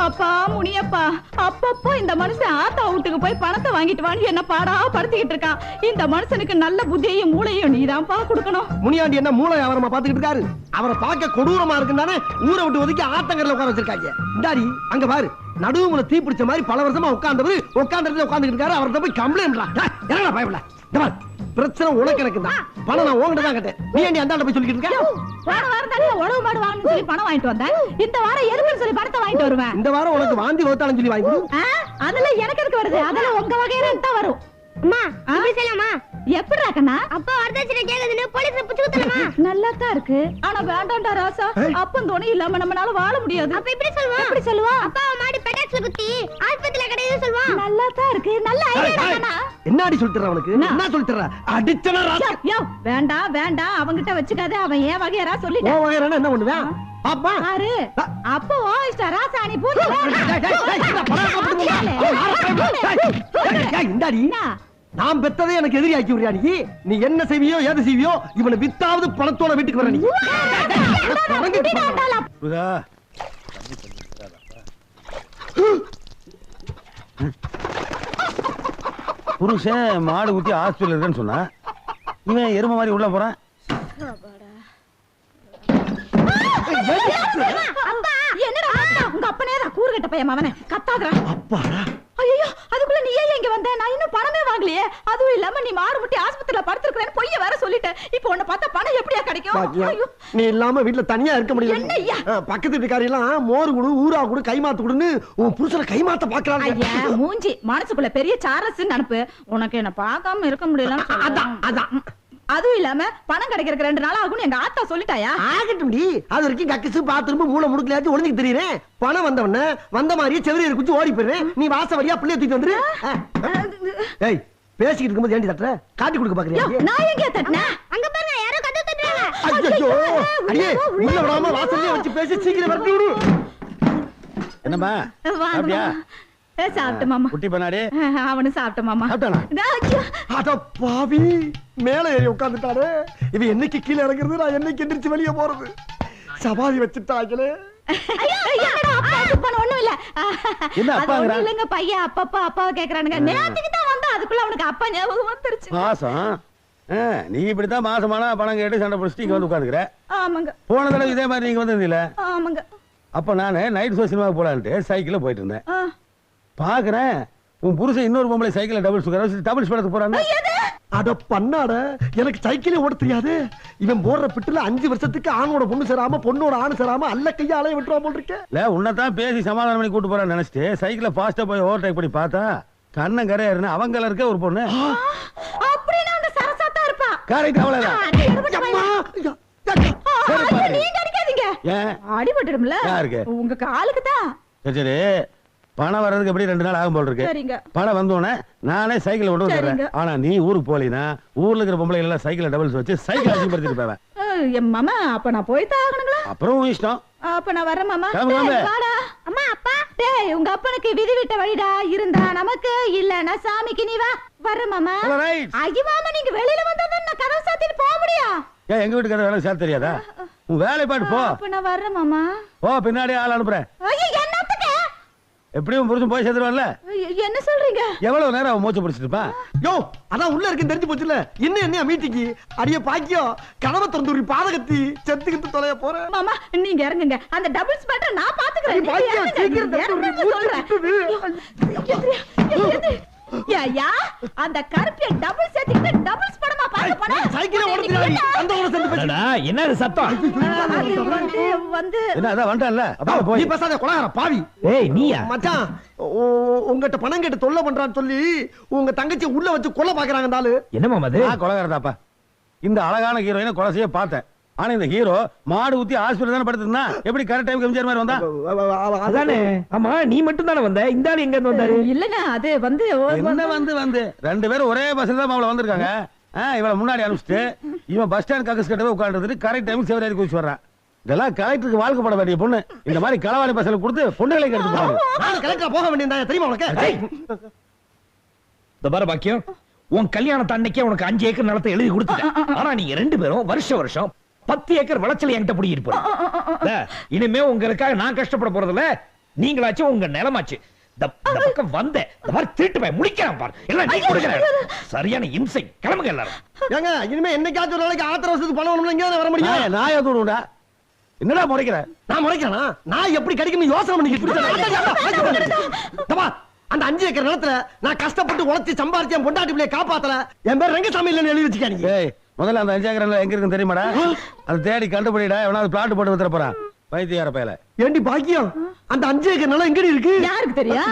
அப்பா முனியப்பா, அப்பப்போ இந்த மனுஷன் ஆத்தா வீட்டுக்கு போய் பணத்தை வாங்கிட்டு வான்னு என்ன பாடா படுத்திக்கிட்டு இருக்கான். இந்த மனுஷனுக்கு நல்ல புத்தியையும் மூளையும் நீதான்ப்பா கொடுக்கணும். முனியாண்டி என்ன மூளை அவரமா பாத்துக்கிட்டு இருக்காரு? அவரை பார்க்க கொடூரமா இருக்குன்னு ஊரை விட்டு ஒதுக்கி ஆத்தங்கரையில உட்கார வச்சிருக்காங்க. இந்தாடி அங்க பாரு, நடுவுல தீ பிடிச்ச மாதிரி பல வருஷமா உட்கார்ந்துட்டு இருக்காரு. அவர்கிட்ட போய் கம்ப்ளைண்ட் பயப்பட பிரச்சனை உனக்கு எனக்கு தான். பணம் நான் உங்ககிட்ட தான் கேட்டேன். நீ ஏண்டி அந்த போய் சொல்லிட்டு இருக்க? போன வாரம் தானே உழவு மாடு வாங்கணும்னு சொல்லி பணம் வாங்கிட்டு வந்தேன். இந்த வாரம் எதுக்குன்னு சொல்லி பணத்தை வாங்கிட்டு வருவேன். இந்த வாரம் உனக்கு வாந்தி வந்தாலும் சொல்லி வாங்கி கொடு. அதெல்லாம் எனக்கு எதுக்கு வருது? அதெல்லாம் உங்க வகையில தான் வரும். அம்மா இப்படி செய்யலாமா? எப்படிடா கண்ணா? அப்பா வரதட்சணை கேக்குதுன்னு போலீஸ்ல புடிச்சு குத்தலாமா? நல்லா தான் இருக்கு. ஆனா வேண்டாம்டா ராசா. அப்பன் துணை இல்லாம நம்மனால வாழ முடியாது. அப்ப இப்படி சொல்லுவான். எப்படி சொல்லுவா? அப்பா மாடி பெட்டாக்ஸ்ல குத்தி ஆஸ்பத்திரியில கிடையாது சொல்லுவான். நல்லா தான் இருக்கு. நல்ல ஐடியா கண்ணா. என்னடி சொல்லிட்டற அவனுக்கு? என்ன சொல்லிட்டற? அடிச்சனா ராசா. யோ வேண்டாம் வேண்டாம், அவங்கிட்ட வச்சுக்காதே. அவன் ஏன் வகையரா சொல்லிட்டான். ஓ வகையரா என்ன பண்ணுவேன்? பாப்பா பாரு அப்போ இஷ்ட ராசா நீ பூஜை இந்தாடி நான் பெத்ததே எனக்கு எதிரி ஆக்கி விடுறியா நீ? நீ என்ன செய்வியோ ஏது செய்வியோ இவனை வித்தாவது பணத்தோட வீட்டுக்கு வர நீ. புருஷன் மாடு ஊத்தி ஹாஸ்பிட்டல் இருக்குன்னு சொன்னா இவன் எருமை மாதிரி உள்ள போறான். என்னடா உங்க அப்பனே தான் கூறுகட்ட பையன் அவனே கத்தாதடா. அப்பாடா ஐயோ அதுக்குள்ள நீ ஏன் இங்க வந்த? நான் இன்னும் பணமே வாங்கலையே. அதுவும் இல்லாம நீ மாடு முட்டி ஆஸ்பத்திரியில படுத்துக்கிறேன்னு பொய்ய வேற சொல்லிட்ட. இப்போ உன்னை பார்த்தா பணம் எப்படியா கிடைக்கும்? நீ இல்லாம வீட்டுல தனியா இருக்க முடியல. என்னய்யா பக்கத்து வீட்டுக்காரி எல்லாம் மோர் குடு ஊரா குடு கைமாத்து குடுன்னு உன் புருஷனை கைமாத்த பாக்குறாங்க. ஐயா மூஞ்சி மனசுக்குள்ள பெரிய சாரஸ் நினைப்பு. உனக்கு என்ன பார்க்காம இருக்க முடியல. அதான் அதான். அதுவும் இல்லாம பணம் கிடைக்கிறதுக்கு 2 நாள் ஆகும்னு எங்க ஆத்தா சொல்லிட்டாயா? ஆகட்டும்டி. அது வரைக்கும் கக்கிசு பாத்ரூம் மூளை முடுக்கலையாச்சும் ஒளிஞ்சுக்கு தெரியுறேன். பணம் வந்தவன வந்த மாதிரியே செவரியர் குச்சி ஓடி போயிடுறேன். நீ வாச வழியா பிள்ளைய தூக்கிட்டு வந்துரு. ஏய் பேசிக்கிட்டு இருக்கும்போது ஏண்டி தட்டுற? காட்டி கொடுக்க பாக்குறியா? நான் எங்க தட்டினேன்? அங்க பாருங்க யாரோ கதவு தட்டுறாங்க. ஐயோ அடியே உள்ள விடாம வாசல்ல வச்சு பேசி சீக்கிரம் வரட்டி விடு. என்னம்மா அப்படியா? சாப்பிட்ட மாமா. குட்டி பண்ணாடி அவனும் சாப்பிட்ட மாமா. அட பாவி மேல ஏறி உட்கார்ந்துட்டாரு. இவன் என்னைக்கு கீழே இறங்குறது, நான் என்னைக்கு எந்திரிச்சு வெளியே போறது? சபாதி வச்சுட்டாங்களே. ஒண்ணும் இல்ல. என்ன அப்பாங்கற? இல்லங்க பையன் அப்பப்பா அப்பாவை கேக்குறானுங்க. நேத்துக்கு தான் வந்தா அதுக்குள்ள அவனுக்கு அப்பா ஞாபகம் வந்துருச்சு. மாசம் நீ இப்படித்தான் மாசமானா பணம் கேட்டு சண்டை பிடிச்சிட்டு இங்க வந்து உட்காந்துக்கிற. ஆமாங்க. போன தடவை இதே மாதிரி நீங்க வந்திருந்தீல. ஆமாங்க. அப்ப நானு நைட் ஷோ சினிமாவுக்கு போலான்ட்டு சைக்கிள்ல போயிட்டு இருந்தேன். பாக்குறேன் உன் புருஷன் இன்னொரு பொம்பளை சைக்கிள்ல டபுள்ஸ் படத்துக்கு போறாங்க. அட பண்ணாட எனக்கு சைக்கிளே ஓட தெரியாது. இவன் போடுற பிட்டுல 5 வருஷத்துக்கு ஆணோட பொண்ணு சேராம பொண்ணோட ஆணு சேராம அல்ல கையா அலைய விட்டுறா போல் இருக்க. இல்ல உன்னதான் பேசி சமாதானம் பண்ணி கூட்டு போறான்னு நினைச்சிட்டு சைக்கிள ஃபாஸ்டா போய் ஓவர் டேக் பண்ணி பார்த்தா கண்ணன் கரையா இருந்தா அவங்கள இருக்க ஒரு பொண்ணு. அப்படினா அந்த சரசாத்தா இருப்பா. கரெக்ட் அவ்வளவுதான். நீங்க அடிக்காதீங்க. ஏன் அடிபட்டுடும்ல? யாருக்கு? உங்க காலுக்கு தான். சரி பணம் வர்றதுக்கு எப்படி 2 நாள் ஆகும் போல் இருக்கு. பணம் வந்தோடனே நானே சைக்கிள் கொண்டு வந்துடுறேன். ஆனா நீ ஊருக்கு போலினா ஊர்ல இருக்கிற பொம்பளை எல்லாம் சைக்கிள டபுள்ஸ் வச்சு சைக்கிள் அசிங்கப்படுத்திட்டு போவேன். என் மாமா அப்ப நான் போய் தான் ஆகணுங்களா? அப்புறம் இஷ்டம். அப்ப நான் வரேன் மாமா. வாடா அம்மா அப்பா. டேய் உங்க அப்பனுக்கு விதி விட்ட வழிடா. இருந்தா நமக்கு இல்லனா சாமிக்கு. நீ வா. வரேன் மாமா. ஐயோ மாமா நீங்க வெளியில வந்தா நான் கதவு சாத்திட்டு போக முடியும். ஏன் எங்க வீட்டுக்கு வேலை சாத்த தெரியாதா? உன் வேலை பாட்டு போ. அப்ப நான் வரேன் மாமா. போ பின்னாடி ஆள் அனுப்புறேன். ஐயோ என்னத்துக்கு? எப்படியும் புரிஞ்சு போய் சேர்த்துருவான்ல. என்ன சொல்றீங்க? எவ்வளவு நேரம் அவன் மூச்சு பிடிச்சிருப்பா? யோ அதான் உள்ள இருக்குன்னு தெரிஞ்சு போச்சுல. என்ன மீட்டிக்கு அடிய பாக்கியோ கனவை திறந்து பாதகத்தி செத்துக்கிட்டு தொலைய போறேன். மாமா நீங்க இறங்குங்க. அந்த டபுள்ஸ் மேட்டர் நான் பாத்துக்கிறேன். பாக்கியோ சீக்கிரம் சொல்றேன். யா அந்த கருப்பிய டபுள் சேர்த்துக்கிட்டு டபுள்ஸ் படமா பார்க்க போறே. சைக்கிளை ஓடுறாடி. அந்த ஊர சேர்ந்து பேசுடா. என்ன சத்தம்? வந்து என்ன அத வந்தல்ல. அப்ப போய் நீ பேசாத கொலகார பாவி. ஏய் நீயா? மச்சான் உங்கட்ட பணம் கேட்டு தொல்லை பண்றான்னு சொல்லி உங்க தங்கச்சி உள்ள வச்சு கொலை பாக்குறாங்க அந்த ஆளு. என்ன மாமா அது? நான் கொலகாரதாப்பா. இந்த அழகான ஹீரோயினை கொலை செய்ய பார்த்தேன். ஆனா இந்த ஹீரோ மாடு ஊத்தி ஹாஸ்பிடல் தான படுத்துனா எப்படி கரெக்ட் டைம் எம்ஜிஆர் மாதிரி வந்தா? அதானே. ஆமா நீ மட்டும் தான வந்த. இந்த ஆளு எங்க இருந்து வந்தாரு? இல்லங்க அது வந்து 2 பேரும் ஒரே பஸ்ல தான் அவள வந்திருக்காங்க. இவள முன்னாடி அனுப்பிச்சிட்டு இவன் பஸ் ஸ்டாண்ட் கக்கஸ் கிட்டவே உட்கார்ந்துட்டு கரெக்ட் டைம் செவரேறி குதிச்சு வர்றான். இதெல்லாம் கலெக்டருக்கு வாழ்க்கை பட வேண்டிய பொண்ணு. இந்த மாதிரி களவாணி பஸ்ல கொடுத்து பொண்ணுகளை கெடுத்து போறாங்க. நான் கலெக்டரா போக வேண்டியதா தெரியுமா உனக்கு? இந்த பாரு பாக்கியம், உன் கல்யாணத்து அன்னைக்கே உனக்கு 5 ஏக்கர் நிலத்தை எழுதி கொடுத்துட்டேன். ஆனா நீங்க 2 பேரும் வருஷம் 10 ஏக்கர் விளைச்சல் என்கிட்ட புடிங்கிட்டு போறீங்க. இனிமே உங்களுக்காக நான் கஷ்டப்பட போறதில்ல. நீங்களாச்சும் உங்க நிலமாச்சு. இந்த பக்கம் வந்த இந்த மாதிரி திருட்டு போய் முடிக்கிறான் பாரு. எல்லாம் நீ கொடுக்கற சரியான இம்சை. கிளம்புங்க எல்லாரும். ஏங்க இனிமே என்னைக்காச்சும் ஒரு நாளைக்கு ஆத்திர அவசரத்துக்கு பணம் வேணும்னா இங்க வர முடியும். நான் எதுவும்டா என்னடா முறைக்கிற? நான் முறைக்கிறேனா? நான் எப்படி கிடைக்கும்னு யோசனை பண்ணிக்கிட்டு அந்த 5 ஏக்கர் நிலத்துல நான் கஷ்டப்பட்டு உழைச்சி சம்பாரிச்சு என் பொண்டாட்டி பிள்ளைய காப்பாத்தல. என் பேர் ரங்கசாமி இல்லன்னு எழுதி வச்சுக்கானீங்க. ஏய் முதல்ல அந்த 5 ஏக்கர் எங்க இருக்குன்னு தெரியுமாடா? அதை தேடி கண்டுபிடிடா. எவனாவது பிளாட் போட்டு வித்துற போறான் பைத்தியார பயல. ஏண்டி பாக்கியம் அந்த 5 ஏக்கர் நிலம் எங்கடி இருக்கு? யாருக்கு தெரியா?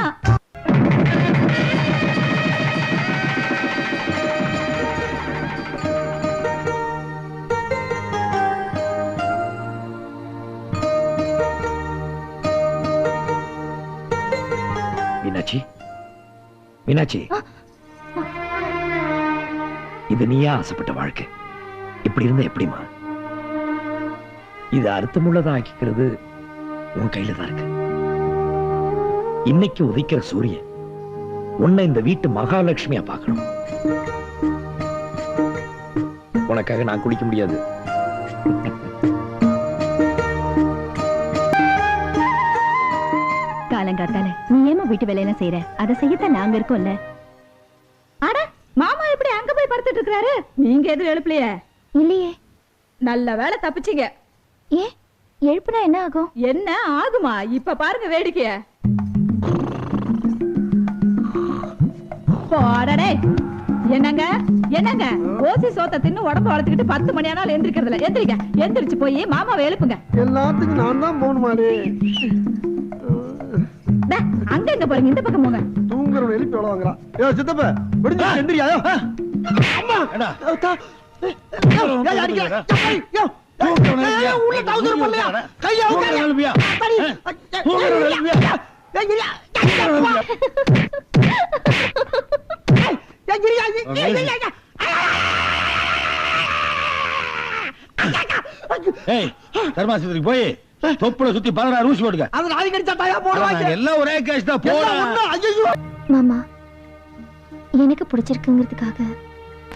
மீனாட்சி, மீனாட்சி, இது நீயா ஆசைப்பட்ட வாழ்க்கை. இப்படி இருந்தா எப்படிமா? இது அர்த்தமுள்ளதா ஆக்கிக்கிறது உன் கையில தான் இருக்கு. இன்னைக்கு உதிக்கிற சூரியன் உன்னை இந்த வீட்டு மகாலட்சுமியா பார்க்கணும். உனக்காக நான் குடிக்க முடியாது. காலங்காத்தால நீ ஏமா வீட்டு வேலையெல்லாம் செய்யற? அதை செய்யத்தான் நாங்க இருக்கோம்ல. அட மாமா எப்படி அங்க போய் படுத்துட்டு இருக்காரு? நீங்க எதுவும் எழுப்பலையே? இல்லையே. நல்ல வேலை தப்பிச்சீங்க. ஏ எழுப்புனா என்ன ஆகும்? என்ன ஆகுமா? இப்ப பாருங்க வேடிக்கைய. போடடே. என்னங்க என்னங்க ஓசி சோத்த தின்னு உடம்பு வளர்த்துக்கிட்டு 10 மணி ஆனாலும் எந்திரிக்கிறது இல்ல. எந்திரிக்க. எந்திரிச்சு போய் மாமாவை எழுப்புங்க. எல்லாத்துக்கும் நான் தான் போகணுமாடே. அங்க எங்க போறீங்க? இந்த பக்கம் போங்க. தூங்குறவன் எழுப்பி எவ்வளவு வாங்குறான்? ஏ சித்தப்ப விடுஞ்சு எந்திரியா? அம்மா என்ன? உள்ள டவுசர் பண்ணலையா? கையா எழுப்பியா? ஏய் தர்மாசத்துக்கு போய் தொப்புல சுத்தி 16 ஊசி போடுங்க. அது நாளைக்கு அடிச்சா தாயா போடுவாங்க. எல்லாம் ஒரே கேஸ் தான் போடா. ஐயோ மாமா, எனக்கு பிடிச்சிருக்குங்கிறதுக்காக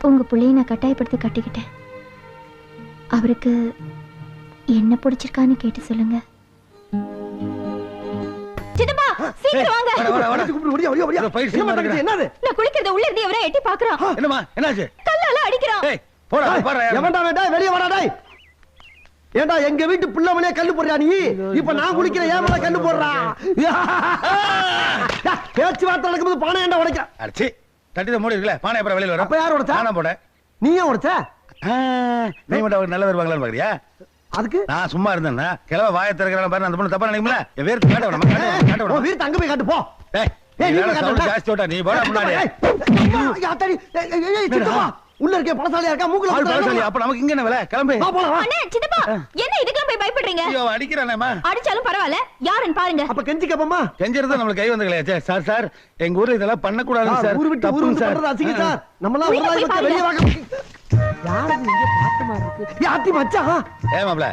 உங்க புள்ளைய நான் கட்டாயப்படுத்தி கட்டிக்கிட்டேன். அவருக்கு என்ன பிடிச்சிருக்கான்னு கேட்டு சொல்லுங்க. சித்தப்பா சீக்கிரம் வாங்க. வர வர கூப்பிடு ஓடியா ஓடியா ஓடியா. போய் சீக்கிரம் என்னது? என்னது? நான் குளிக்கிறத உள்ள இருந்து எவரோ எட்டி பாக்குறான். என்னம்மா என்னாச்சு? கல்லால அடிக்கிறான். ஏய் போடா பாரு. எவன்டா வேண்டா வெளிய வாடா டேய். ஏண்டா எங்க வீட்டு பிள்ளைமனே கல்லு போடுறா நீ? இப்ப நான் குளிக்கிற ஏன் மேல கல்லு போடுறா? பேச்சு வார்த்தை நடக்கும்போது பானை ஏண்டா உடைக்க? அடிச்சி தட்டித மூடி இருக்குல பானை அப்புறம் வெளியில வர. அப்ப யார் உடைச்சா? நானா போட. நீ ஏன் உடைச்ச? நீ மட்டும் நல்ல வருவாங்களான்னு பாக்குறியா? அதுக்கு நான் சும்மா இருந்தேன்னா கிளவ வாயை திறக்கறான பாரு. அந்த பொண்ணு தப்பா நினைக்கும்ல. என் வேர்த்து காட்ட வேணாம். காட்ட ஓ வேணாம். வீர் தங்க போய் காட்டு போ. டேய் நீ வேற சவுண்ட் ஜாஸ்தி ஓட்ட. நீ போடா முன்னாடி. யாத்தடி ஏய் சித்தப்பா உள்ள இருக்க பழசாலியா இருக்கா? மூக்குல ஆள் போடுறா. பழசாலி. அப்ப நமக்கு இங்க என்ன வேலை? கிளம்பு. வா போலாம். அண்ணே சித்தப்பா என்ன இதுக்கெல்லாம் போய் பயப்படுறீங்க? ஐயோ அடிக்கிறானேமா. அடிச்சாலும் பரவாயில்ல, யாருன்னு பாருங்க. அப்ப கெஞ்சி கேப்பமா? கெஞ்சிரது நம்மளுக்கு கை வந்துங்களே. சார் சார் எங்க ஊர்ல இதெல்லாம் பண்ண கூடாது சார். ஊர் விட்டு ஊர் தப்புங்க வந்து சார். பண்றது அசிங்க சார். நம்மலாம் ஒரு நாள் வந்து வெளிய வாங்க. யாரு இங்க பாத்து மாதிரி இருக்கு? யாத்தி மச்சான். ஏமாப்ல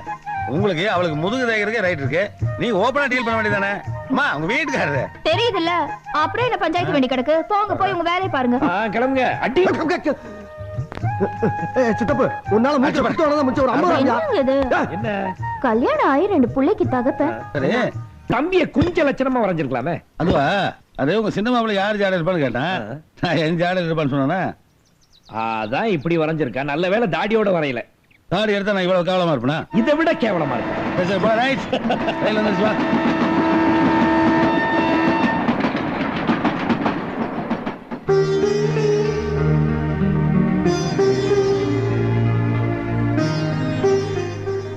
உங்களுக்கு அவளுக்கு முதுகு தேய்க்கிறதுக்கு ரைட் இருக்கு. நீ ஓபனா டீல் பண்ண வேண்டியதானே? அம்மா உங்க வீட்டுக்காரரு தெரியுதுல்ல, அப்புறம் என்ன பஞ்சாயத்து வேண்டி கிடக்கு? போங்க போய் உங்க வேலையை பாருங்க. கிளம்புங்க. அடி சித்தப்பு உன்னால மூச்சு பட்டு வரதான் முச்ச ஒரு 50 ரூபாயா? என்னங்க இது? என்ன கல்யாணம் ஆகி 2 புள்ளைக்கு தகப்பேன். சரி தம்பிய குஞ்ச லட்சணமா வரைஞ்சிருக்கலாமே. அதுவா அது உங்க சின்ன மாப்பிள்ள யார் ஜாட இருப்பான்னு கேட்டேன். நான் என் ஜாட இருப்பான்னு சொன்னா அதான் இப்படி வரைஞ்சிருக்கா. நல்ல வேளை தாடியோட வரையல. தாடி எடுத்தா நான் இவ்வளவு கேவலமா இருப்பேனா? இதை விட கேவலமா இருக்கு. சரி போ ரைட். ரைட்ல வந்துச்சு வா.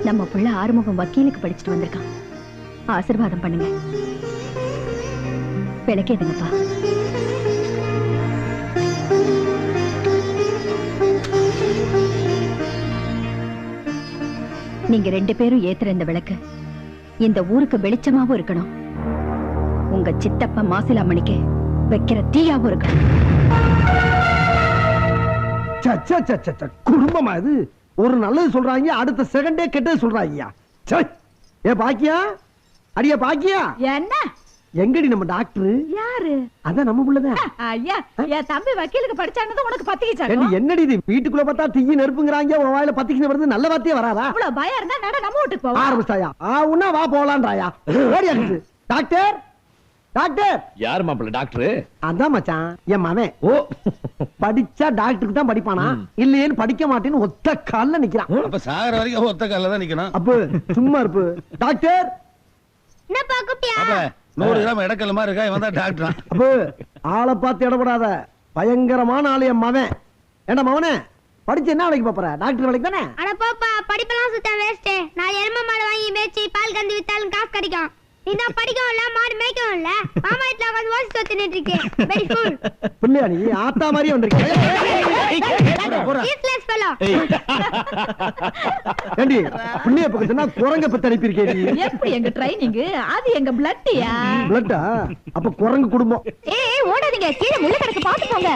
நம்ம புள்ள ஆறுமுகம் வக்கீலுக்கு படிச்சுட்டு வந்திருக்கான். ஆசீர்வாதம் பண்ணுங்க. விளக்கேதுங்கப்பா. நீங்க 2 பேரும் ஏத்துற இந்த விளக்கு இந்த ஊருக்கு வெளிச்சமாவும் இருக்கணும். உங்க சித்தப்பா மாசிலாமணிக்கு வைக்கிற தீயாவும் இருக்கணும். குடும்பமா இது? ஒரு நல்லது சொல்றாங்க, அடுத்த செகண்டே கெட்டது சொல்றாங்க. ஏ பாக்கியா, அடியா பாக்கியா, என்ன எங்கடி நம்ம டாக்டர்? யாரு? அதான் நம்ம புள்ளதான். ஐயா என் தம்பி வக்கீலுக்கு படிச்சானது உனக்கு பத்திக்கிச்சா? என்னடி இது வீட்டுக்குள்ள பார்த்தா தீய நெருப்புங்கறாங்க, உன் வாயில பத்திக்கிச்சு வருது, நல்ல வார்த்தையே வராதா? அவ்வளவு பயம் இருந்தா நட நம்ம வீட்டுக்கு போவோம். ஆரம்பிச்சாயா? உன்னா வா போலான்றாயா? ஓடியாச்சு டாக்டர். டாக்டர் யார் மாப்பிள்ள டாக்டர்? அதான் மச்சான் என் மவன். ஓ படிச்சா டாக்டருக்கு தான் படிப்பானா, இல்லையேன்னு படிக்க மாட்டேன்னு ஒத்த கால்ல நிக்கிறான். அப்ப சாகர வரைக்கும் ஒத்த கால்ல தான் நிக்கணும். அப்ப சும்மா இருப்பு. டாக்டர் என்னப்பா கூப்பிட்டியா? அப்ப 100 கிராம் இடக்கல் மாதிரி இருக்கா, இவன் தான் டாக்டர். அப்ப ஆளை பார்த்து இடப்படாத, பயங்கரமான ஆளு என் மவன். ஏண்டா மவனே, படிச்சு என்ன வேலைக்கு போற? டாக்டர் வேலைக்கு தானே? அட போப்பா, படிப்பெல்லாம் சுத்தம் வேஸ்ட். நான் எருமை மாடு வாங்கி மேய்ச்சி பால் கந்து வித்தாலும் காசு கிடைக்கும். நீ தான் படிக்கவும் இல்ல, மாடு மேய்க்கவும் இல்ல, மாமா வீட்டுல உட்காந்து வாசி சொத்துட்டு இருக்கேன். Very full. பிள்ளையா நீ ஆத்தா மாதிரி வந்திருக்க. Useless fellow. ஏண்டி பிள்ளைய பக்கம் சொன்னா குரங்க பத்தி அனுப்பியிருக்கே நீ. எப்படி எங்க ட்ரைனிங்? அது எங்க பிளட்டியா? பிளட்டா? அப்ப குரங்கு குடும்பம். ஏய் ஓடாதீங்க, கீழே முள்ளு கிடக்கு, பாத்து போங்க.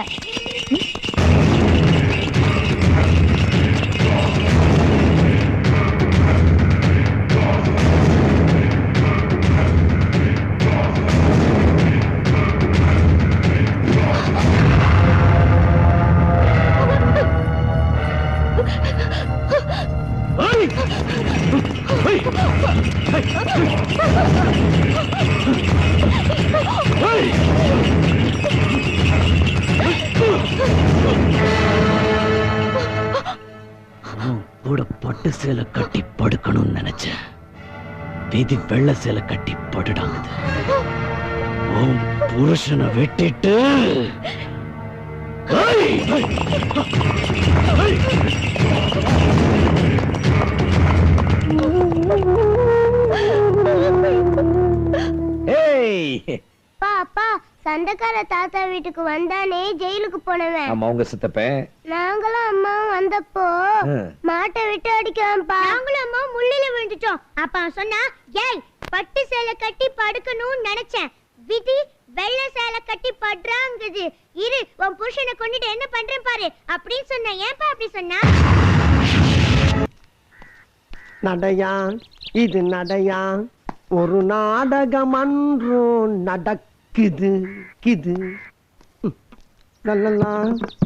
கூட பட்டு சேலை கட்டி படுக்கணும்னு நினைச்சேன். விதி வெள்ள சேலை கட்டி படுடாங்குது. உன் புருஷனை வெட்டிட்டு பாப்பா, சண்டைக்கார தாத்தா வீட்டுக்கு வந்தானே ஜெயிலுக்கு போனவன். ஆமா உங்க சித்தப்பன். நாங்களும் அம்மாவும் வந்தப்போ மாட்டை விட்டு அடிக்கலாம்ப்பா. நாங்களும் அம்மா முள்ளில விழுந்துட்டோம். அப்ப சொன்னா, ஏய் பட்டு சேலை கட்டி படுக்கணும்னு நினைச்சேன், விதி வெள்ளை சேலை கட்டி படுறாங்குது. இரு, உன் புருஷனை கொண்டுட்டு என்ன பண்றேன் பாரு அப்படின்னு சொன்ன. ஏன்பா அப்படி சொன்னா? நடையா இது நடையா, ஒரு நாடகம் அன்றும் நடக்குது கிது. லல்லலா,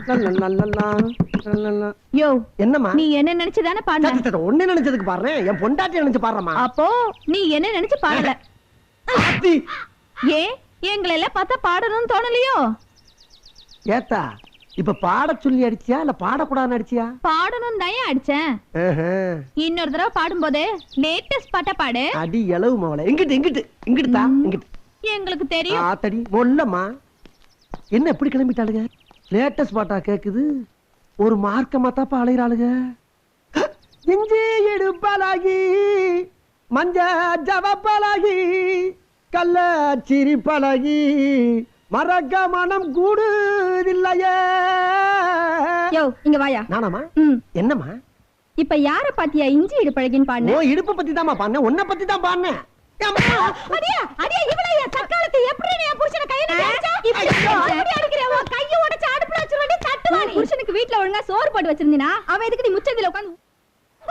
லல்லலல்லலா, லல்லலா. யோ, என்னம்மா நீ என்ன நினைச்சுதானே பாடுன? ஒண்ணு நினைச்சதுக்கு பாடுறேன், என் பொண்டாட்டி நினைச்சு பாடுறமா. அப்போ நீ என்ன நினைச்சு பாடல? அத்தி. ஏன் எங்களை எல்லாம் பார்த்தா பாடணும்னு தோணலையோ? ஏத்தா இப்ப பாட சொல்லி அடிச்சியா இல்ல பாடக்கூடாதுன்னு அடிச்சியா? பாடணும் தான் அடிச்சேன். இன்னொரு தடவை பாடும்போது லேட்டஸ்ட் பாட்டா பாடு. அடி எளவு மவளை. எங்கிட்டு எங்கிட்டு எங்கிட்டு தான் எங்கிட்டு. எங்களுக்கு தெரியும். ஆத்தடி மொல்லம்மா, என்ன எப்படி கிளம்பிட்டாளுங்க? லேட்டஸ்ட் பாட்டா கேக்குது. ஒரு மார்க்கமா தாப்பா அலையிறாளுங்க. இஞ்சி எடுப்பாளாகி, மஞ்ச ஜவப்பாளாகி, கள்ள சிரிப்பாளாகி, மறக்க மனம் கூடுதில்லையே. யோ, இங்க வாயா. நானாமா? ம். என்னம்மா? இப்ப யார பாத்தியா இஞ்சி இடுப்பழகின்னு பாடுன? ஓ, இடுப்பு பத்தி தான்மா பாடுனேன், உன்னை பத்தி தான் பாடுனேன். அடியா அடியா, இவளையா தக்காளத்தை எப்படி நீ புருஷனை கையில அடிச்சா? இப்படி அடிக்கறே, உன் கையை உடைச்சு அடுப்புல வச்சிருவேன். தட்டுவானி. புருஷனுக்கு வீட்ல ஒழுங்கா சோறு போட்டு வச்சிருந்தீனா அவ எதுக்கு நீ முச்சந்தில உட்கார்ந்து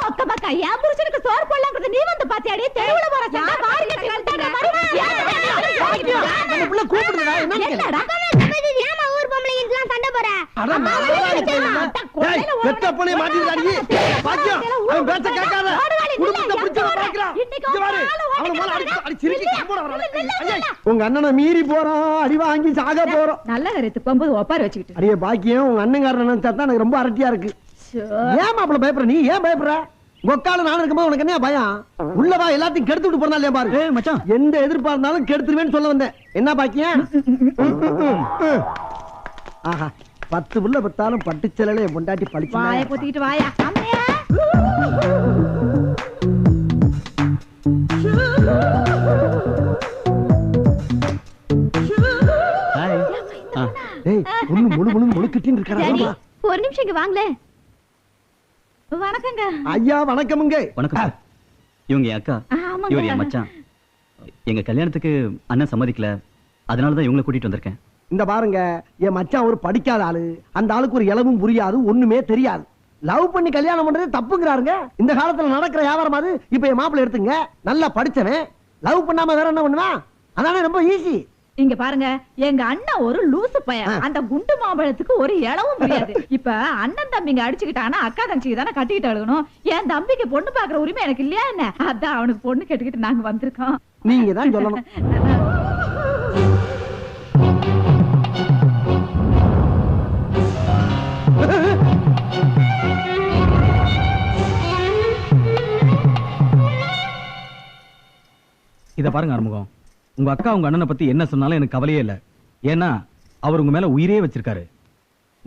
அக்க பக்க ஏன் புருஷனுக்கு சோறு போடலாம்ங்கறது நீ வந்து பாத்தியாடி? தெருவுல போற சண்டை வாரி கட்டி கல்தாங்க மாதிரி. நம்ம புள்ள கூப்பிடுறா. என்னடா ஏமா ஊர் பொம்பளைங்கலாம் சண்டை போற? அட ஏய், பெத்த புள்ளைய மாட்டிட்டாடி. பாக்கியம், அவன் பேச்ச கேட்காத. குடும்பத்தை பிடிச்சவ பாக்குறான். இங்க பாரு, அவன மேல அடி சிரிக்கி கம்போட வரானே. ஐயா, உங்க அண்ணனை மீறி போறோம், அடி வாங்கி சாக போறோம். நல்ல கருத்து போகும்போது ஒப்பார வச்சுக்கிட்டு. அடியே பாக்கியம், உங்க அண்ணன்காரன் நினைச்சா தான் எனக்கு ரொம்ப அரட்டியா இருக்கு. ஏன் மாப்பிள்ள பயப்படுற? நீ ஏன் பயப்படுற? ஒக்கால நான் இருக்கும்போது உனக்கு என்ன பயம்? உள்ளவா எல்லாத்தையும் கெடுத்து விட்டு போறா இல்லையா பாரு. மச்சான், எந்த எதிர்ப்பா இருந்தாலும் கெடுத்துருவேன்னு சொல்ல வந்தேன். என்ன பாக்கியம்? ஆஹா, 10 புள்ள பத்தாலும் பட்டுச்சலையில என் பொண்டாட்டி பழிச்சு. வாயை பொத்திக்கிட்டு வாயா. அம்மையா. டேய், ஒண்ணு முழு முழு முழுக்கிட்டின்னு டாடி, இருக்கறா. ஒரு நிமிஷம் இங்க வாங்களே. வணக்கங்க. ஐயா வணக்கமுங்க. வணக்கம். இவங்க என் அக்கா, ஆமாங்க. இவர் என் மச்சான். எங்க கல்யாணத்துக்கு அண்ணன் சம்மதிக்கல, அதனால தான் இவங்களை கூட்டிட்டு வந்திருக்கேன். இந்த பாருங்க, என் மச்சான் ஒரு படிக்காத ஆளு. அந்த ஆளுக்கு ஒரு இளவும் புரியாது, ஒண்ணுமே தெரியாது. லவ் பண்ணி கல்யாணம் பண்றது தப்புங்கிறாருங்க. இந்த காலத்துல நடக்கிற வியாபாரம் அது. இப்ப என் மாப்பிள்ளை எடுத்துங்க, நல்லா படிச்சவன், லவ் பண்ணாம வேற என்ன பண்ணுவான்? அதானே ரொம்ப ஈஸி. இங்க பாருங்க, எங்க அண்ணன் ஒரு லூசு பையன். அந்த குண்டு மாம்பழத்துக்கு ஒரு இளவும் புரியாது. இப்ப அண்ணன் தம்பிங்க அடிச்சுக்கிட்டானா அக்கா தங்கச்சிக்கு தானே கட்டிக்கிட்டு அழுகணும். என் தம்பிக்கு பொண்ணு பாக்குற உரிமை எனக்கு இல்லையா என்ன? அதான் அவனுக்கு பொண்ணு கேட்டுக்கிட்டு நாங்க வந்திருக்கோம். நீங்க தான் சொல்லணும். இத பாருங்க ஆறுமுகம், உங்க அக்கா உங்க அண்ணனை பத்தி என்ன சொன்னாலும் எனக்கு கவலையே இல்ல. ஏன்னா அவர் உங்க மேல உயிரே வச்சிருக்காரு.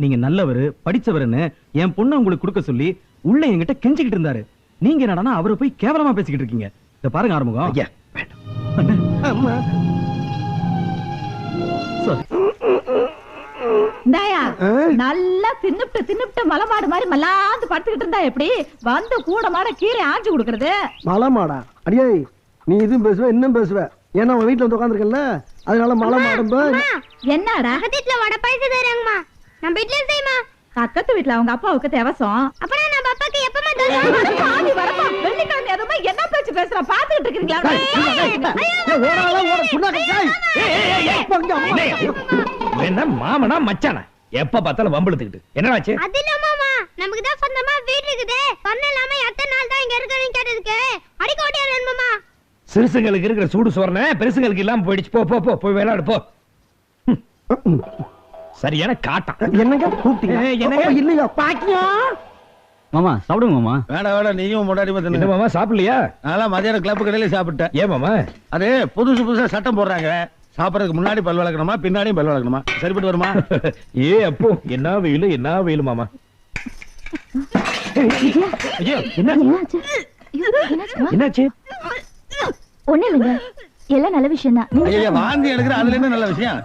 நீங்க நல்லவரு, படிச்சவருன்னு என் பொண்ணு உங்களுக்கு கொடுக்க சொல்லி உள்ள என்கிட்ட கெஞ்சிக்கிட்டு இருந்தாரு. நீங்க என்னடானா அவரை போய் கேவலமா பேசிக்கிட்டு இருக்கீங்க. இத பாருங்க ஆறுமுகம். ஐயா வேண்டாம். இந்தாயா, நல்லா தின்னுப்ட்டு மலமாடு மாதிரி மல்லாந்து படுத்துக்கிட்டு இருந்தா எப்படி வந்து கூட மாட கீரை ஆஞ்சு கொடுக்கறது? மலமாடா? அடியே நீ இதுவும் பேசுவ இன்னும் பேசுவ. ஏன்னா அவன் வீட்டுல வந்து உட்காந்துருக்கல, அதனால மலமாடும்ப. என்னடா பக்கத்துல வடை பாயசம் தராங்கம்மா, நம்ம வீட்ல செய்யுமா? பக்கத்து வீட்டுல அவங்க அப்பாவுக்கு தேவசம். அப்புறம் நம்ம அப்பாக்கு எப்பமா தருவாங்க? வெள்ளிக்கிழமை எதுவுமே என்ன பேச்சு பேசுற பாத்துக்கிட்டு இருக்கீங்களா? என்ன மாமனா மச்சானா எப்ப பார்த்தாலும் வம்பிழுத்துக்கிட்டு என்னடாச்சு? அது இல்ல மாமா, நமக்கு தான் சொந்தமா வீடு இருக்குது. பண்ணலாம எத்தனை நாள் தான் இங்க இருக்கறேன்னு கேட்டதுக்கு அடிக்க ஓடியாரு மாமா. சிறுசுங்களுக்கு இருக்கிற சூடு சோறன பெருசுங்களுக்கு இல்லாம போயிடுச்சு. போ போ போ போய் விளையாடு போ. சரியான காட்டம். என்னங்க கூப்பிட்டீங்க? என்னங்க இல்லையா பாக்கியா? மாமா சாப்பிடுங்க மாமா. வேண்டாம் வேண்டாம், நீயும் முன்னாடி என்ன மாமா சாப்பிடலையா? அதெல்லாம் மதியானம் கிளப்பு கடையில சாப்பிட்டேன். ஏன் மாமா? அது புதுசா சட்டம் போடுறாங்க. சாப்பிடறதுக்கு முன்னாடி பல் விளக்கணுமா பின்னாடியும் பல் விளக்கணுமா? சரிப்பட்டு வருமா? ஏ அப்போ என்ன வெயில் மாமா. ஐயோ என்னாச்சு? ஒண்ணு இல்லைங்க, எல்லாம் நல்ல விஷயம் தான். ஐயா வாந்தி எடுக்கிற அதுல என்ன நல்ல விஷயம்?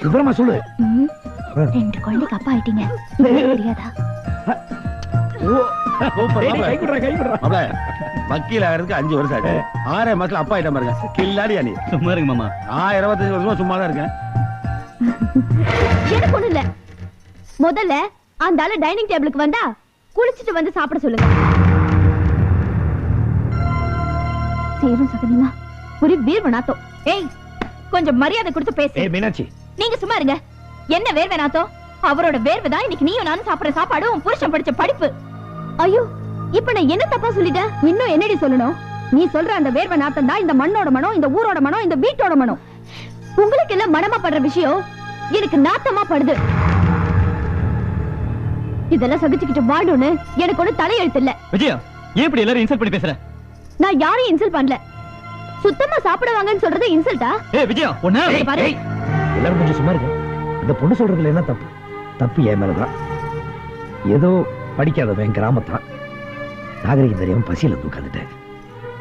விவரமா சொல்லு. 2 குழந்தைக்கு அப்பா ஆயிட்டீங்க, தெரியாதா? வக்கீல் ஆகிறதுக்கு 5 வருஷம் ஆச்சு. 6 மாசத்துல அப்பா ஆயிட்ட பாருங்க. கில்லாடியா நீ? சும்மா இருங்க மாமா. 25 வருஷமா சும்மா தான் இருக்கேன். எனக்கு ஒண்ணு இல்ல. முதல்ல அந்த ஆளு டைனிங் டேபிளுக்கு வந்தா குளிச்சிட்டு வந்து சாப்பிட சொல்லுங்க. சேரும் சகதிமா ஒரு வேர்வை நாத்தம். ஏய் கொஞ்சம் மரியாதை கொடுத்து பேசு. ஏய் மீனாட்சி, நீங்க சும்மா இருங்க. என்ன வேர்வை நாத்தம்? அவரோட வேர்வை தான் இன்னைக்கு நீயும் நானும் சாப்பிடுற சாப்பாடு, உன் புருஷன் படிச்ச படிப்பு. ஐயோ இப்ப நான் என்ன தப்பா சொல்லிட்டேன்? இன்னும் என்னடி சொல்லணும்? நீ சொல்ற அந்த வேர்வை நாத்தம் தான் இந்த மண்ணோட மனம், இந்த ஊரோட மனம், இந்த வீட்டோட மனம். உங்களுக்கு எல்லாம் மனமா படுற விஷயம் எனக்கு நாத்தமா படுது. இதெல்லாம் சகிச்சுக்கிட்டு வாழணும்னு எனக்கு ஒண்ணு தலையெழுத்து இல்ல. விஜயா, ஏன் இப்படி எல்லாரும் இன்சல்ட் பண்ணி பேசுற? நான் யாரையும் இன்சல்ட் பண்ணல. சுத்தமா சாப்பிடுவாங்கன்னு சொல்றது இன்சல்ட்டா? ஏய் விஜயா, ஒண்ணு பாரு. எல்லாரும் கொஞ்சம் சும்மா இருங்க. இந்த பொண்ணு சொல்றதுல என்ன தப்பு? தப்பு என் மேலதான். ஏதோ படிக்காதவன் கிராமத்தான், நாகரிகம் தெரியாம பசியில தூக்காந்துட்டேன்.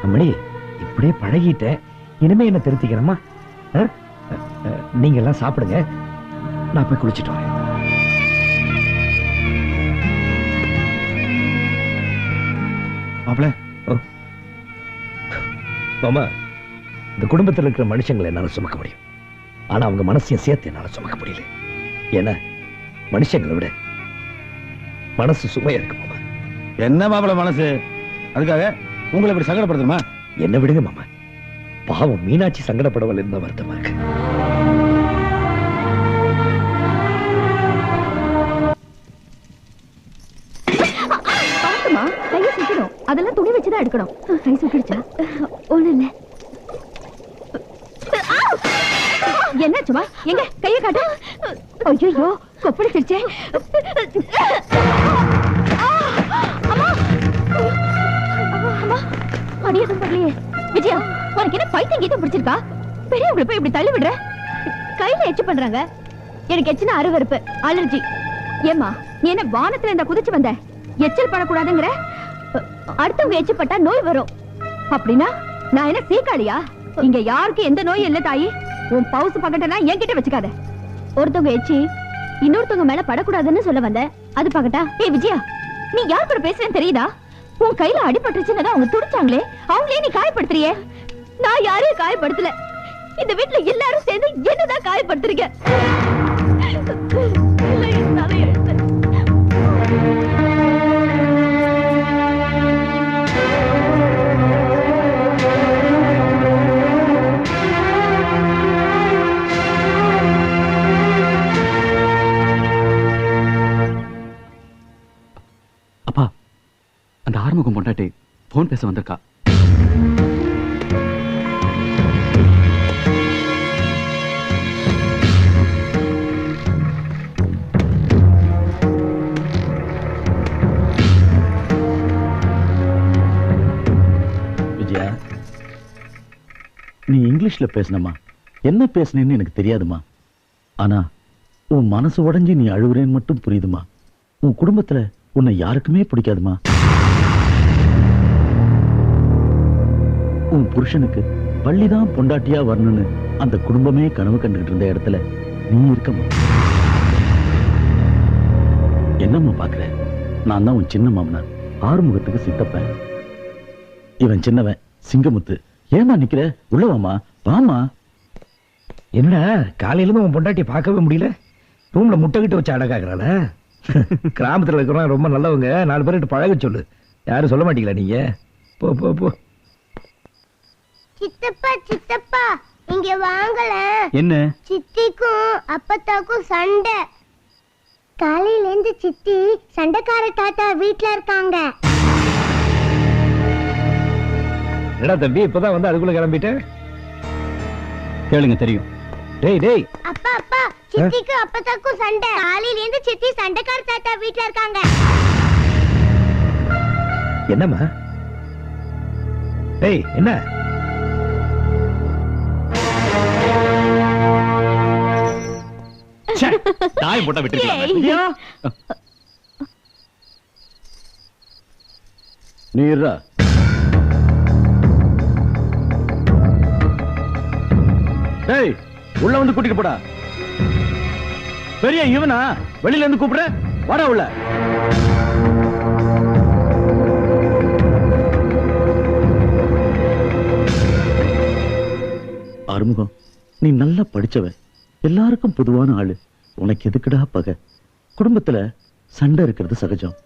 அம்மணி இப்படியே பழகிட்டேன், இனிமே என்ன திருத்திக்கிறமா? நீங்க எல்லாம் சாப்பிடுங்க, நான் போய் குளிச்சுட்டு வரேன். மாப்ள, மாமா, இந்த குடும்பத்தில் இருக்கிற மனுஷங்களை என்னால சுமக்க முடியும், ஆனா அவங்க மனசையும் சேர்த்து என்னால சுமக்க முடியல. ஏன்னா மனுஷங்களை விட மனசு சுமையா இருக்கு மாமா. என்ன மாப்பிள மனசு? அதுக்காக உங்களை இப்படி சங்கடப்படுத்துமா? என்ன விடுங்க மாமா, பாவம் மீனாட்சி சங்கடப்படவில்லை இருந்தா வருத்தமா இருக்கு. பாத்துமா, கையை சுத்தணும். அதெல்லாம் துணி வச்சுதான் எடுக்கணும். கை சுட்டுடுச்சா? ஒண்ணு இல்ல. என்னாச்சுமா? எங்க கைய காட்டு. ஐயோ கொப்பளிச்சிருச்சே. அடியதும் பண்ணலையே. விஜயா, உனக்கு என்ன பைத்தியம் கீதம் பிடிச்சிருக்கா? பெரியவங்களை போய் இப்படி தள்ளி விடுற. கையில எச்சு பண்றாங்க. எனக்கு எச்சுனா அருவருப்பு, அலர்ஜி. ஏமா நீ என்ன வானத்துல இந்த குதிச்சு வந்த? எச்சல் பண்ணக்கூடாதுங்கிற? அடுத்தவங்க எச்சு பட்டா நோய் வரும். அப்படின்னா நான் என்ன சீக்காளியா? இங்க யாருக்கு எந்த நோயும் இல்ல தாயி. உன் பவுசு பக்கட்டெல்லாம் என்கிட்ட வச்சுக்காத. ஒருத்தவங்க எச்சி இன்னொருத்தவங்க மேல படக்கூடாதுன்னு சொல்ல வந்த, அது பக்கட்டா? ஏய் விஜயா, நீ யார் கூட பேசுறேன்னு தெரியுதா? உன் கையில அடிபட்டுச்சுன்னு அவங்க துடிச்சாங்களே, அவங்களே நீ காயப்படுத்துறியே. நான் யாரையும் காயப்படுத்தல. இந்த வீட்டுல எல்லாரும் சேர்ந்து என்னதான் காயப்படுத்துறீங்க. அப்பா, அந்த ஆறுமுகம் பொண்டாட்டி போன் பேச வந்திருக்கா. நீ இங்கிலீஷ்ல பேசினம்மா. என்ன பேசுனேன்னு எனக்கு தெரியாதுமா. ஆனா உன் மனசு உடைஞ்சு நீ அழுகுறேன்னு மட்டும் புரியுதுமா. உன் குடும்பத்துல உன்னை யாருக்குமே பிடிக்காதுமா. உன் புருஷனுக்கு வள்ளிதான் பொண்டாட்டியா வரணும்னு அந்த குடும்பமே கனவு கண்டுகிட்டு இருந்த இடத்துல நீ இருக்கமா. என்னம்மா பாக்குற? நான் தான் உன் சின்ன மாமனார், ஆறுமுகத்துக்கு சித்தப்பேன். இவன் சின்னவன் சிங்கமுத்து. ஏமா நிக்கிற? உள்ளவாமா, வாமா. என்னடா காலையில இருந்து உன் பொண்டாட்டியை பார்க்கவே முடியல? ரூம்ல முட்டை கிட்ட வச்சு அடக்காக்குறாள? கிராமத்துல இருக்கிறவங்க ரொம்ப நல்லவங்க, 4 பேர்கிட்ட பழக சொல்லு. யாரும் சொல்ல மாட்டீங்களா நீங்க? போ போ போ. சித்தப்பா சித்தப்பா இங்க வாங்கல. என்ன? சித்திக்கும் அப்பத்தாக்கும் சண்டை. காலையில இருந்து சித்தி சண்டைக்கார தாத்தா வீட்ல இருக்காங்க. என்னடா தம்பி இப்பதான் வந்து அதுக்குள்ள கிளம்பிட்டேன்? கேளுங்க, தெரியும். டேய் டேய், அப்பா அப்பா சித்திக்கு அப்பத்தாக்கும் சண்டை. காலையில இருந்து சித்தி சண்டைக்கார தாத்தா வீட்ல இருக்காங்க. என்னம்மா? டேய் என்ன? தாய் போட்டா விட்டுருக்கீங்க. நீ இருடா. டேய் உள்ள வந்து கூட்டிட்டு போடா. பெரிய இவனா வெளியில இருந்து கூப்பிடுற? வாடா உள்ள. ஆறுமுகம், நீ நல்லா படிச்சவன், எல்லாருக்கும் பொதுவான ஆளு. உனக்கு எதுக்குடா பகை? குடும்பத்துல சண்டை இருக்கிறது சகஜம்,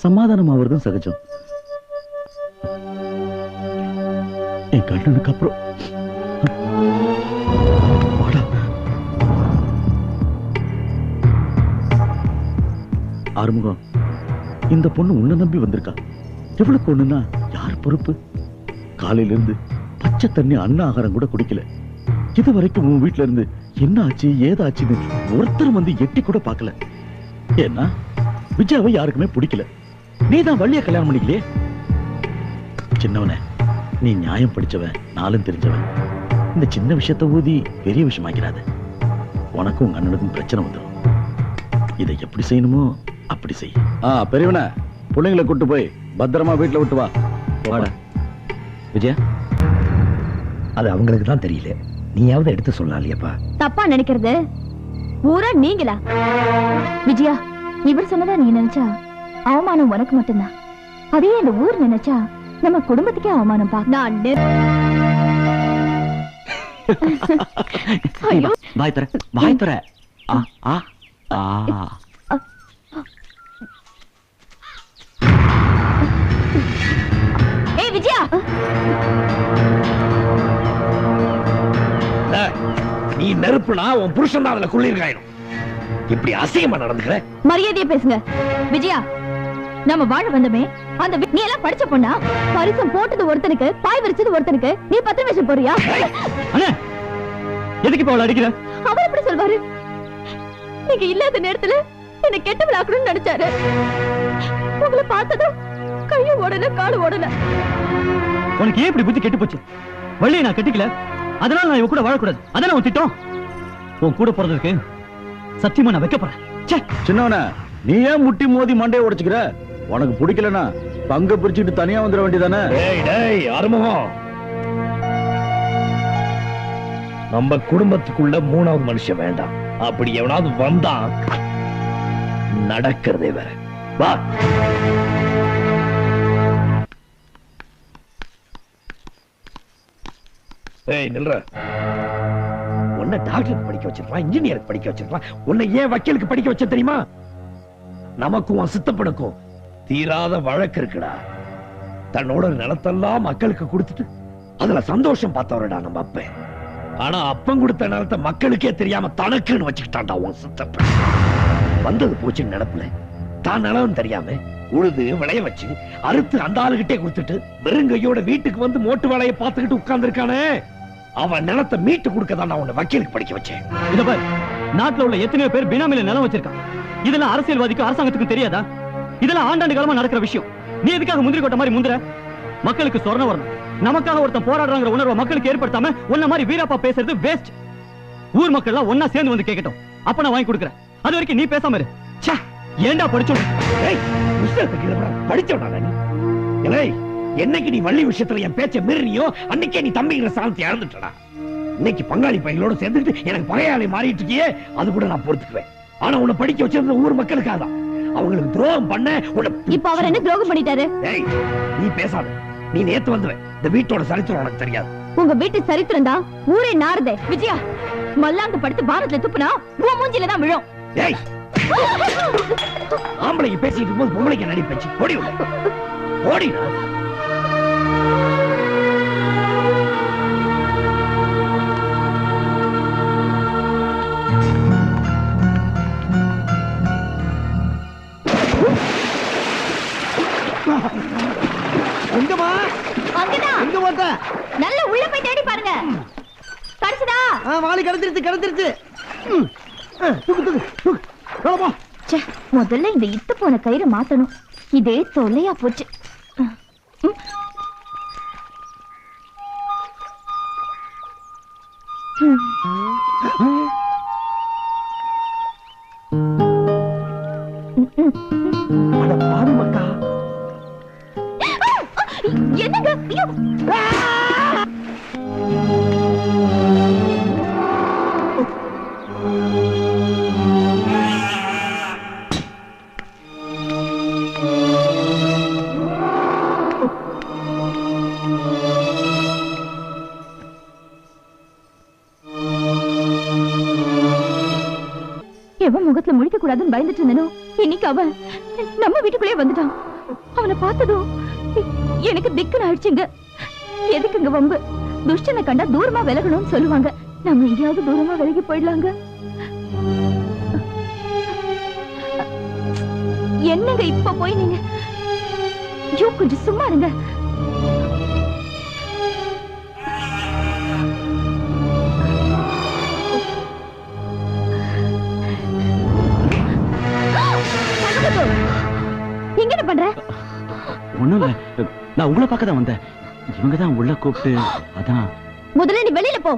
சமாதானம் ஆவறதும் சகஜம். என் கண்ணனுக்கு அப்புறம் ஆறுமுகம், இந்த பொண்ணு உன்னை நம்பி வந்திருக்கா. எவ்வளவு பொண்ணுன்னா யார் பொறுப்பு? காலையில இருந்து பச்சை தண்ணி அன்ன ஆகாரம் கூட குடிக்கல. இது வரைக்கும் உன் வீட்டுல இருந்து என்ன ஆச்சு ஏதாச்சுன்னு ஒருத்தர் வந்து எட்டி கூட பார்க்கல. ஏன்னா விஜயாவை யாருக்குமே பிடிக்கல. நீதான் வள்ளிய கல்யாணம் பண்ணிக்கலையே. சின்னவனே, நீ நியாயம் படிச்சவன், நாளும் தெரிஞ்சவன். இந்த சின்ன விஷயத்தை ஊதி பெரிய விஷயமாக்கிறாத. உனக்கும் உங்க அண்ணனுக்கும் பிரச்சனை வந்துடும். இதை எப்படி செய்யணுமோ அப்படி செய். பெரியவன, பிள்ளைங்களை கூட்டு போய் பத்திரமா வீட்டுல விட்டு வா. வாடா விஜயா. அது அவங்களுக்கு தான் தெரியல, நீயாவது எடுத்து சொல்லலையப்பா. தப்பா நினைக்கிறது ஊரா நீங்களா? விஜயா, இவர் சொன்னதா நீ நினைச்சா அவமானம் உனக்கு மட்டும்தான். அதே இந்த ஊர் நினைச்சா நம்ம குடும்பத்துக்கே அவமானம். நான் வாய் தர, வாய் தர. ஏய் விஜயா, நீ நெருப்புனா உன் புருஷன் தான் அதுல குளிர்காயணும். இப்படி அசிங்கமா நடந்துக்கிற? மரியாதையா பேசுங்க. விஜயா, நம்ம வாழ வந்தமே அந்த நீ எல்லாம் படிச்ச பொண்ணா? பரிசம் போட்டது ஒருத்தனுக்கு, பாய் விரிச்சது ஒருத்தனுக்கு, நீ 10 வருஷம் போறியா? அண்ணே, எதுக்கு இப்ப அவளை அடிக்கிற? அவர் எப்படி சொல்வாரு? நீங்க இல்லாத நேரத்துல என்ன கெட்ட விளாக்கணும்னு நினைச்சாரு. உங்களை பார்த்ததும் கையும் ஓடல காலும் ஓடல. உனக்கு ஏன் இப்படி புத்தி கெட்டு போச்சு? வள்ளியை நான் கட்டிக்கல, அதனால நான் இவ கூட வாழக்கூடாது. அதான உன் திட்டம்? உன் கூட போறதுக்கு சத்தியமா நான் வைக்கப்படுறேன். சின்னவன, நீ ஏன் முட்டி மோதி மண்டையை உடைச்சுக்கிற? உனக்கு பிடிக்கலனா பங்க பிரிச்சுட்டு தனியா வந்துட வேண்டியதானே? ஆறுமுகம், நம்ம குடும்பத்துக்குள்ள 3வது மனுஷன் வேண்டாம். அப்படி எவனாவது வந்தா நடக்கிறதே வேற. வா. ஏய் நில்ற. உன்னை டாக்டருக்கு படிக்க வச்சிருப்பான், இன்ஜினியருக்கு படிக்க வச்சிருப்பான். உன்னை ஏன் வக்கீலுக்கு படிக்க வச்ச தெரியுமா? நமக்கும் உன் சித்தப்பனுக்கும் தீராத வழக்கு இருக்குடா. தன்னோட நிலத்தெல்லாம் மக்களுக்கு கொடுத்துட்டு அதுல சந்தோஷம் பார்த்தவரடா நம்ம அப்பன். ஆனா அப்பன் கொடுத்த நிலத்தை மக்களுக்கே தெரியாம தனக்குன்னு வச்சுக்கிட்டான்டா உன் சித்தப்பன். வந்தது போச்சுன்னு நினைப்புல தான் நிலம் தெரியாம உழுது விளைய வச்சு அறுத்து அந்த ஆளுகிட்டே கொடுத்துட்டு வெறுங்கையோட வீட்டுக்கு வந்து மோட்டு வேலையை பார்த்துக்கிட்டு உட்கார்ந்து இருக்கானே, அவன் நிலத்தை மீட்டு கொடுக்கதான் நான் உன்னை வக்கீலுக்கு படிக்க வச்சேன். இத பாரு, நாட்டுல உள்ள எத்தனையோ பேர் பினாமில நிலம் வச்சிருக்கான். இதெல்லாம் அரசியல்வாதிக்கும் அரசாங்கத்துக்கும் தெரியாதா? இதெல்லாம் ஆண்டாண்டு காலமா நடக்கிற விஷயம். நீ எதுக்காக முந்திரி கொட்ட மாதிரி முந்திர? மக்களுக்கு சொர்ணம் வரணும், நமக்காக ஒருத்தன் போராடுறாங்கிற உணர்வை மக்களுக்கு ஏற்படுத்தாம உன்ன மாதிரி வீராப்பா பேசுறது வேஸ்ட். ஊர் மக்கள் எல்லாம் ஒன்னா சேர்ந்து வந்து கேட்கட்டும், அப்ப நான் வாங்கி கொடுக்குறேன். அது வரைக்கும் நீ பேசாம இரு. ச்சே, ஏண்டா படிச்சோம்? என்னைக்கு நீ வள்ளி விஷயத்துல என் பேச்ச மீறினியோ அன்னைக்கே நீ தம்பிங்கிற சாலத்தை இழந்துட்டடா. இன்னைக்கு பங்காளி பையங்களோட சேர்ந்துட்டு எனக்கு பகையாளி மாறிட்டு இருக்கியே, அது கூட நான் பொறுத்துக்குவேன். ஆனா உன்னை படிக்க வச்சிருந்த ஊர் மக்களுக்காக தான். அவங்களுக்கு துரோகம் பண்ண இப்ப அவர் என்ன துரோகம் பண்ணிட்டாரு? நீ பேசாத. நீ நேத்து வந்துவ. இந்த வீட்டோட சரித்திரம் உனக்கு தெரியாது. உங்க வீட்டு சரித்திரம் தான் ஊரே நாறுதே. விஜயா, மல்லாந்து படுத்து பாரத்ல துப்புனா உன் மூஞ்சில தான் விழும். ஏய், ஆம்பளைக்கு பேசிட்டு இருக்கும்போது பொம்பளைக்கு நடி பேச்சு. ஓடி ஓடினா எங்கம்மா? அங்கதான். எங்க போட்ட? நல்ல உள்ள போய் தேடி பாருங்க. கிடைச்சதா? வாளி கிடைச்சிருச்சு. தூக்கு. போ. ச்சே, முதல்ல இந்த இத்து போன கயிறை மாத்தணும். இதே தொல்லையா போச்சு. பாடு மக்கா. என்னங்க? ஐயோ! எவன் முகத்துல முழிக்க கூடாதுன்னு பயந்துட்டு இருந்தனோ, இன்னைக்கு அவன் நம்ம வீட்டுக்குள்ளே வந்துட்டான். அவனை பார்த்ததும் எனக்கு திக்குன்னு ஆயிடுச்சுங்க. எதுக்குங்க வம்பு? துஷ்டனை கண்டா தூரமா விலகணும்னு சொல்லுவாங்க. நம்ம எங்கேயாவது தூரமா விலகி போயிடலாங்க. என்னங்க இப்ப போய் நீங்க கொஞ்சம் சும்மா இருங்க. எங்க பண்ற? ஒண்ணும் இல்ல, நான் உங்களை பார்க்க தான் வந்தேன். இவங்க தான் உள்ள கூப்பிட்டு அதான். முதல்ல நீ வெளியில போ.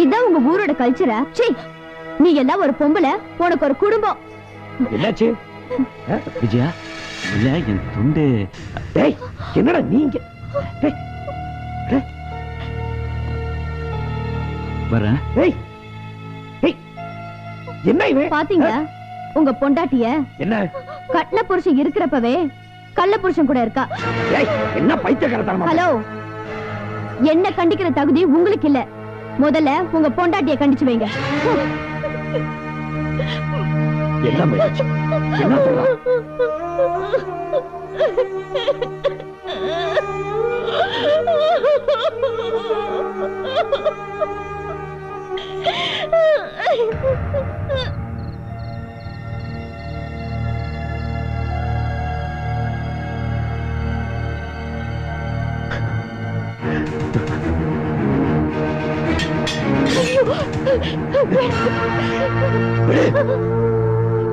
இதான் உங்க ஊரோட கல்ச்சரா? சீ, நீ எல்லாம் ஒரு பொம்பளை, உனக்கு ஒரு குடும்பம். என்னாச்சு விஜயா? இல்ல, என் துண்டு. டேய், என்னடா நீங்க? வரேன். என்ன இவன்? பாத்தீங்களா உங்க பொண்டாட்டிய? என்ன கட்டின புருஷன் இருக்கிறப்பவே கள்ள புருஷன் கூட இருக்கா. என்ன பைத்தியக்காரத்தனமா? ஹலோ, என்ன கண்டிக்கிற தகுதி உங்களுக்கு இல்ல. முதல்ல உங்க பொண்டாட்டிய கண்டிச்சு வைங்க. என்ன சொல்ற?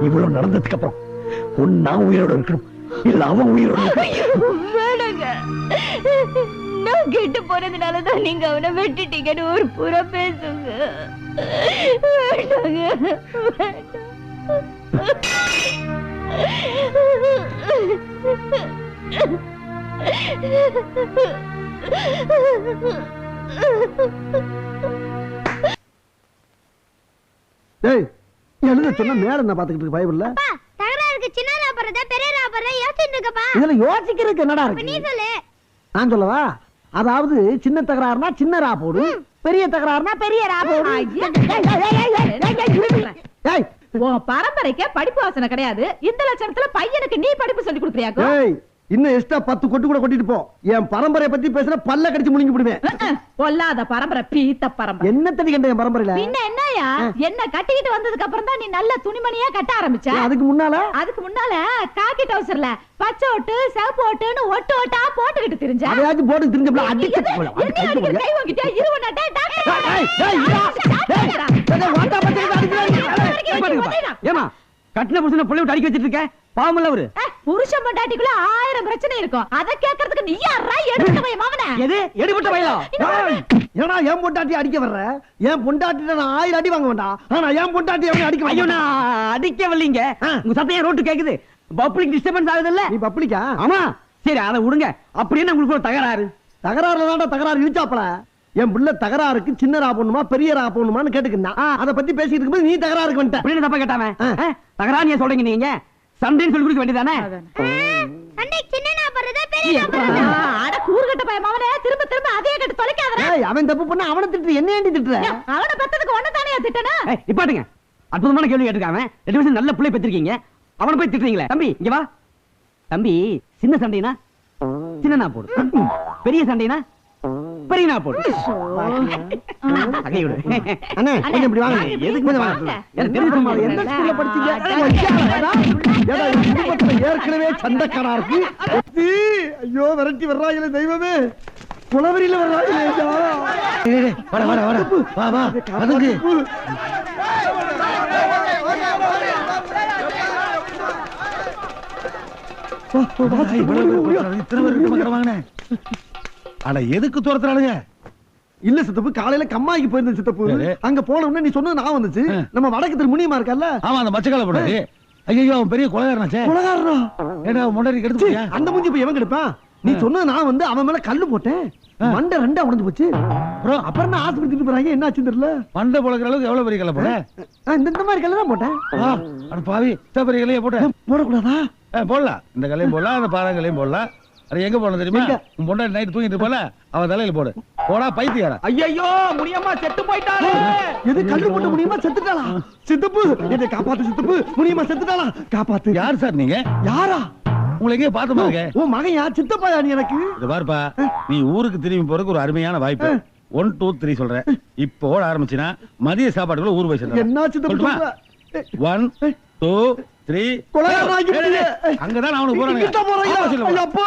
இவ்வளவு நடந்ததுக்கு அப்புறம் நான் உயிரோட இருக்கணும், இல்ல அவன் உயிரோட இருக்கணும். வேணாங்க, நான் கெட்டு போனதுனாலதான் நீங்க அவனை வெட்டிட்டீங்கன்னு ஒரு புற பேசுங்க. வேண்டாங்க. டேய், எழுத சொன்னா மேல என்ன பாத்துக்கிட்டு இருக்கு? பைபிள்ல தகராறுக்கு சின்ன ராபறதா பெரிய ராபறதா யோசிச்சுட்டு இருக்கப்பா. இதுல யோசிக்கிறதுக்கு என்னடா இருக்கு? நீ சொல்லு. நான் சொல்லவா? அதாவது சின்ன தகராறுனா சின்ன ரா போடு, பெரிய தகராறுனா பெரிய ரா போடு. ஏய், உன் பரம்பரைக்கே படிப்பு வாசனை கிடையாது. இந்த லட்சணத்துல பையனுக்கு நீ படிப்பு சொல்லி கொடுக்குறியாக்கோ? ஏய், இன்னும் எக்ஸ்ட்ரா 10 கொட்டு கூட கொட்டிட்டு போ. என் பரம்பரையை பத்தி பேசுற பல்ல கடிச்சு முழுங்கி விடுவேன். பொல்லாத பரம்பரை, பீத்த பரம்பரை. என்ன தடி கண்ட என் பரம்பரையில? பின்ன என்னயா, என்ன கட்டிக்கிட்டு வந்ததுக்கு அப்புறம் தான் நீ நல்ல துணிமணியா கட்ட ஆரம்பிச்ச. அதுக்கு முன்னால காக்கி டவுசர்ல பச்சை ஓட்டு சிவப்பு ஓட்டுன்னு ஒட்டு ஓட்டா போட்டுக்கிட்டு திரிஞ்ச. அதையாச்சும் போட்டு திரிஞ்சப்பல அடிச்சு கை வாங்கிட்டே இருவனட்டே ஏமா கட்டின புருஷனை புள்ளை விட்டு அடிக்க வச்சிட்டு இருக்க பாவம் இல்ல அவரு புருஷன் பொண்டாட்டிக்குள்ள 1000 பிரச்சனை இருக்கும் அத கேக்குறதுக்கு நீ யாரா எடுத்து போய் மாவனே எது எடுபட்ட வயலா ஏன்னா என் பொண்டாட்டி அடிக்க வர்ற என் பொண்டாட்டிட்ட நான் 1000 அடி வாங்க வேண்டாம் ஆனா என் பொண்டாட்டி அவனை அடிக்க ஐயோ ஐயோ நான் அடிக்க வரலீங்க உங்க சத்தம் ரோட்டு கேக்குது பப்ளிக் டிஸ்டர்பன்ஸ் ஆகுது இல்ல நீ பப்ளிக்கா ஆமா சரி அதை விடுங்க அப்படின்னு உங்களுக்கு ஒரு தகராறு தகராறுல தான்டா தகராறு இழுச்சாப்பல என் பிள்ளை தகராறுக்கு சின்னரா போடணுமா பெரியரா போடணுமான்னு கேட்டுக்கிட்டான் அதை பத்தி பேசிட்டு இருக்கும்போது நீ தகராறுக்கு வந்துட்ட அப்படின்னு தப்பா கேட்டாம தகராறு நீ சொல்றீங்க நீங்க சண்டைன்னு சொல்லி கொடுக்க வேண்டியதானே சண்டை சின்னனா போறதா பெரியனா அட கூறுகட்ட பையன் மாவனே திரும்ப திரும்ப அதே கேட்டு தொலைக்காதடா ஏய் அவன் தப்பு பண்ணா அவனை திட்டு என்ன ஏண்டி திட்டுற அவன பெத்ததுக்கு ஒண்ணு தானே திட்டனா நிப்பாட்டுங்க அற்புதமான கேள்வி கேட்டிருக்காம 2 வருஷம் நல்ல பிள்ளை பெற்றிருக்கீங்க அவனை போய் திட்டுறீங்களே தம்பி இங்க வா தம்பி சின்ன சண்டைனா சின்னனா போடு பெரிய சண்டைனா பெரியனா போடு அகை விடு அண்ணே கொஞ்சம் இப்படி வாங்க எதுக்கு கொஞ்சம் வாங்க எனக்கு தெரிஞ்ச மாதிரி எந்த ஸ்கூல்ல படிச்சீங்க ஏடா இந்த குடும்பத்துல ஏற்கனவே சண்டைக்காரா இருக்கு ஐயோ விரட்டி வர்றாங்களே தெய்வமே குளவரியில வர்றாங்களே வாடா வாடா வாடா வா வா அதுக்கு ஆனா எதுக்கு துரத்துறானுங்க இல்ல சித்தப்பு காலையில கம்மாய்க்கு போயிருந்தேன் சித்தப்பு சரி. அங்க போன உடனே நீ சொன்னது நான் வந்துச்சு நம்ம வடக்கு திரு முனியமா இருக்கல்ல ஆமா அந்த மச்சக்கால போடாது ஐயோ அவன் பெரிய கொலைகாரனாச்சே குலகாரனா ஏடா முன்னாடி கெடுத்து போயா அந்த மூஞ்சி போய் எவன் கெடுப்பான் நீ சொன்னது நான் வந்து அவன் மேல கல்லு போட்டேன் மண்டை ரெண்டா உடைஞ்சு போச்சு அப்புறம் அப்புறம் நான் ஆஸ்பத்திரிக்கு போறாங்க என்ன ஆச்சுன்னு தெரியல மண்டை பொழக்கிற அளவுக்கு எவ்வளவு பெரிய கல்ல போட இந்த மாதிரி கல்லு தான் போட்டேன் அட பாவி இத்த பெரிய கல்லையே போட்ட போடக்கூடாதா போடலாம் இந்த கல்லையும் போடலாம் அந்த பாறாங்கல்லையும் போடலாம் அது எங்க போடணும் தெரியுமா எங்க? உன் பொண்டாட்டி நைட் தூங்கிட்டு போல அவன் தலையில போடு போடா பைத்தியாரா ஐயோ முடியம்மா செத்து போயிட்டாரு எது கல்லு போட்டு முடியுமா செத்துட்டாளா சித்தப்பு என்னை காப்பாத்து சித்தப்பு முடியுமா செத்துட்டாளா காப்பாத்து யார் சார் நீங்க யாரா உங்களை எங்கேயே பார்த்த மாதிரி உன் மகன் யார் சித்தப்பாயா நீ எனக்கு இது பாருப்பா நீ ஊருக்கு திரும்பி போறதுக்கு ஒரு அருமையான வாய்ப்பு 1 2 3 சொல்றேன் இப்போ ஓட ஆரம்பிச்சினா மதிய சாப்பாட்டுக்குள்ள ஊர் போய் சேர்ந்து என்ன சித்தப்பு சொல்ற? 1 2 3 கொலைகாரனாக்கி விட்டியே. அங்கதான் அவனுக்கு இங்கிட்ட போறாங்க. போறானுங்க ஐயப்பா